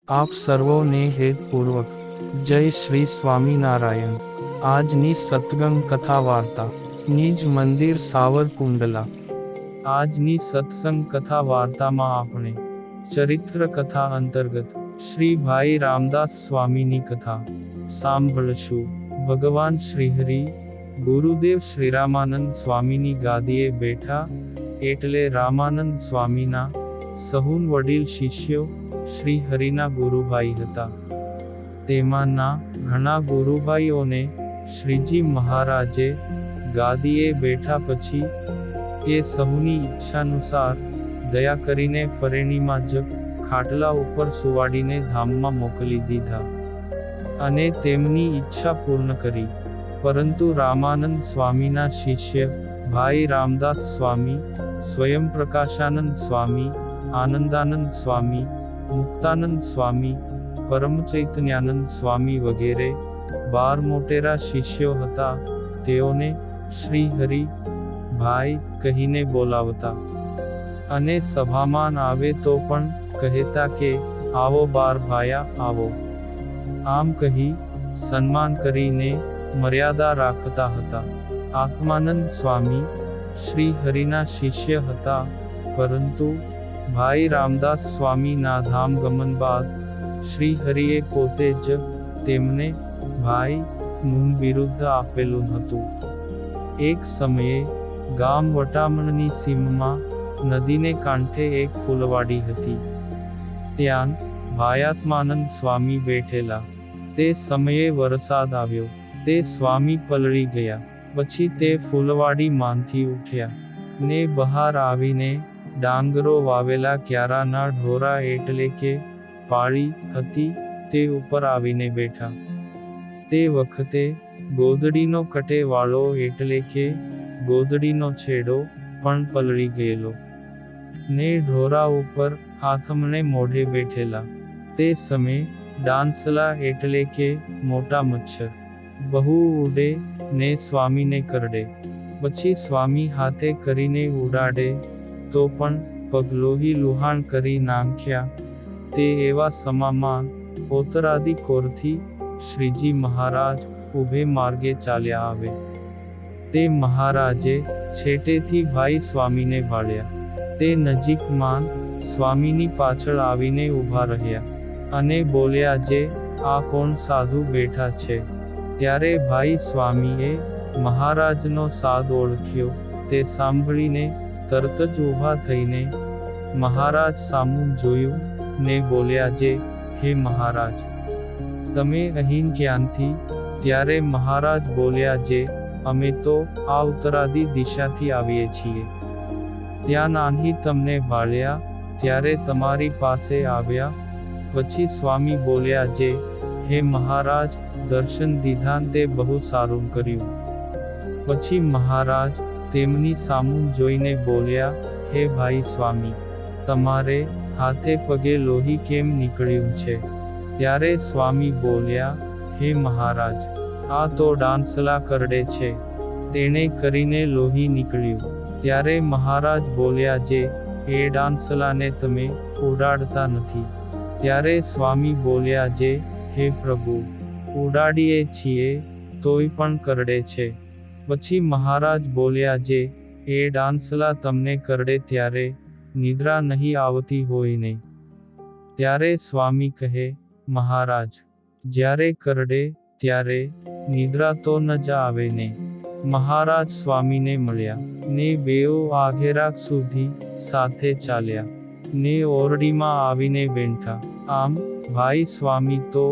આપ સર્વોને હેતપૂર્વક જય શ્રી સ્વામિનારાયણ। આજની સત્સંગ કથા વાર્તા નિજ મંદિર સાવરકુંડલા। આજની સત્સંગ કથા વાર્તામાં આપણે ચરિત્ર કથા અંતર્ગત શ્રી ભાઈ રામદાસ સ્વામીની કથા સાંભળશું। ભગવાન શ્રીહરિ ગુરુદેવ શ્રીરામાનંદ સ્વામીની ગાદીએ બેઠા એટલે રામાનંદ સ્વામીના સહુન વડીલ શિષ્યો શ્રી હરિના ગુરુભાઈ હતા। તેમાંના ઘણા ગુરુભાઈઓને શ્રીજી મહારાજે ગાદીએ બેઠા પછી એ સહુની ઈચ્છાનુસાર દયા કરીને ફરેણીમાં જ ખાટલા ઉપર સુવાડીને ધામમાં મોકલી દીધા અને તેમની ઈચ્છા પૂર્ણ કરી। પરંતુ રામાનંદ સ્વામીના શિષ્ય ભાઈ રામદાસ સ્વામી, સ્વયં પ્રકાશાનંદ સ્વામી, આનંદાનંદ સ્વામી, મુક્તાનંદ સ્વામી, પરમચૈતન્યાનંદ સ્વામી વગેરે 12 મોટેરા શિષ્યો હતા। તેઓને શ્રી હરિ ભાઈ કહીને બોલાવતા અને સભામાં આવે તો પણ કહેતા કે આવો 12 ભાયા આવો। આમ કહી સન્માન કરીને મર્યાદા રાખતા હતા। આત્માનંદ સ્વામી શ્રી હરિના શિષ્ય હતા, પરંતુ ભાઈ રામદાસ સ્વામીના ધામ ગમન બાદ શ્રી હરિએ પોતે જ તેમને ભાઈ નું બિરુદ આપેલું હતું। એક સમયે ગામ વટામણની સીમમાં નદીને કાંઠે એક ફૂલવાડી હતી। ત્યાં ભાયાત્માનંદ સ્વામી બેઠેલા। તે સમયે વરસાદ આવ્યો। તે સ્વામી પલળી ગયા। પછી તે ફૂલવાડી માંથી ઉઠ્યા ને બહાર આવીને ડાંગરો વાવેલા ક્યારાના ઢોરા એટલે કે પાળી હતી તે ઉપર આવીને બેઠા। તે વખતે ગોદડીનો કટેવાળો એટલે કે ગોદડીનો છેડો પણ પલળી ગયેલો ને ઢોરા ઉપર આથમણે મોઢે બેઠેલા। તે સમયે ડાંસલા એટલે કે મોટા મચ્છર બહુ ઉડે ને સ્વામીને કરડે। પછી સ્વામી હાથે કરીને ઉડાડે તો પણ પગ લોહી લુહાણ કરી નાખ્યા। તે એવા સમામાં ઓતરાદી કોરથી શ્રીજી મહારાજ ઊભે માર્ગે ચાલ્યા આવે। તે મહારાજે છેટેથી ભાઈ સ્વામીને ભાળ્યા। તે નજીકમાં સ્વામીની પાછળ આવીને ઊભા રહ્યા અને બોલ્યા, જે આ કોણ સાધુ બેઠા છે? ત્યારે ભાઈ સ્વામીએ મહારાજનો સાદ ઓળખ્યો। તે સાંભળીને તરત જ ઊભા થઈને મહારાજ સામું જોયું ને બોલ્યા, જે હે મહારાજ, તમે અહીં ક્યાંથી? ત્યારે મહારાજ બોલ્યા, જે અમે તો આ ઉત્તરાદી દિશાથી આવીએ છીએ। ત્યાં નાહી તમને ભાળ્યા ત્યારે તમારી પાસે આવ્યા। પછી સ્વામી બોલ્યા, જે હે મહારાજ, દર્શન દીધાન તે બહુ સારું કર્યું। પછી મહારાજ તેમની સામું જોઈને બોલ્યા, હે ભાઈ સ્વામી, તમારે હાથે પગે લોહી કેમ નીકળ્યું છે? ત્યારે સ્વામી બોલ્યા, હે મહારાજ, આ તો ડાંસલા કરડે છે, તેણે કરીને લોહી નીકળ્યું। ત્યારે મહારાજ બોલ્યા, જે એ ડાંસલાને તમે ઉડાડતા નથી? ત્યારે સ્વામી બોલ્યા, જે હે પ્રભુ, ઉડાડીએ છીએ તોય પણ કરડે છે। પછી મહારાજ બોલ્યા, જે એ ડાંસલા તમને કરડે ત્યારે નિદ્રા નહીં આવતી હોય ને? ત્યારે સ્વામી કહે, મહારાજ, જ્યારે કરડે ત્યારે નિદ્રા તો ન જ આવે ને? મહારાજ સ્વામીને મળ્યા ને બેઉ આઘેરાક સુધી સાથે ચાલ્યા ને ઓરડીમાં આવીને બેઠા। આમ ભાઈ સ્વામી તો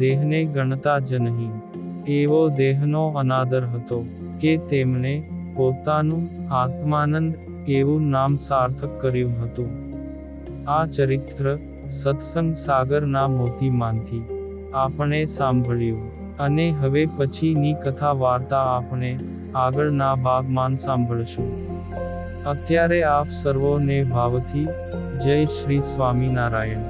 દેહને ગણતા જ નહીં। એવો દેહનો અનાદર હતો કે તેમણે પોતાનું આત્માનંદ એવું નામ સાર્થક કર્યું હતું। આ ચરિત્ર સત્સંગ સાગરના મોતીમાંથી આપણે સાંભળ્યું અને હવે પછીની કથા વાર્તા આપણે આગળના ભાગમાં સાંભળશું। અત્યારે આપ સર્વોને ભાવથી જય શ્રી સ્વામિનારાયણ।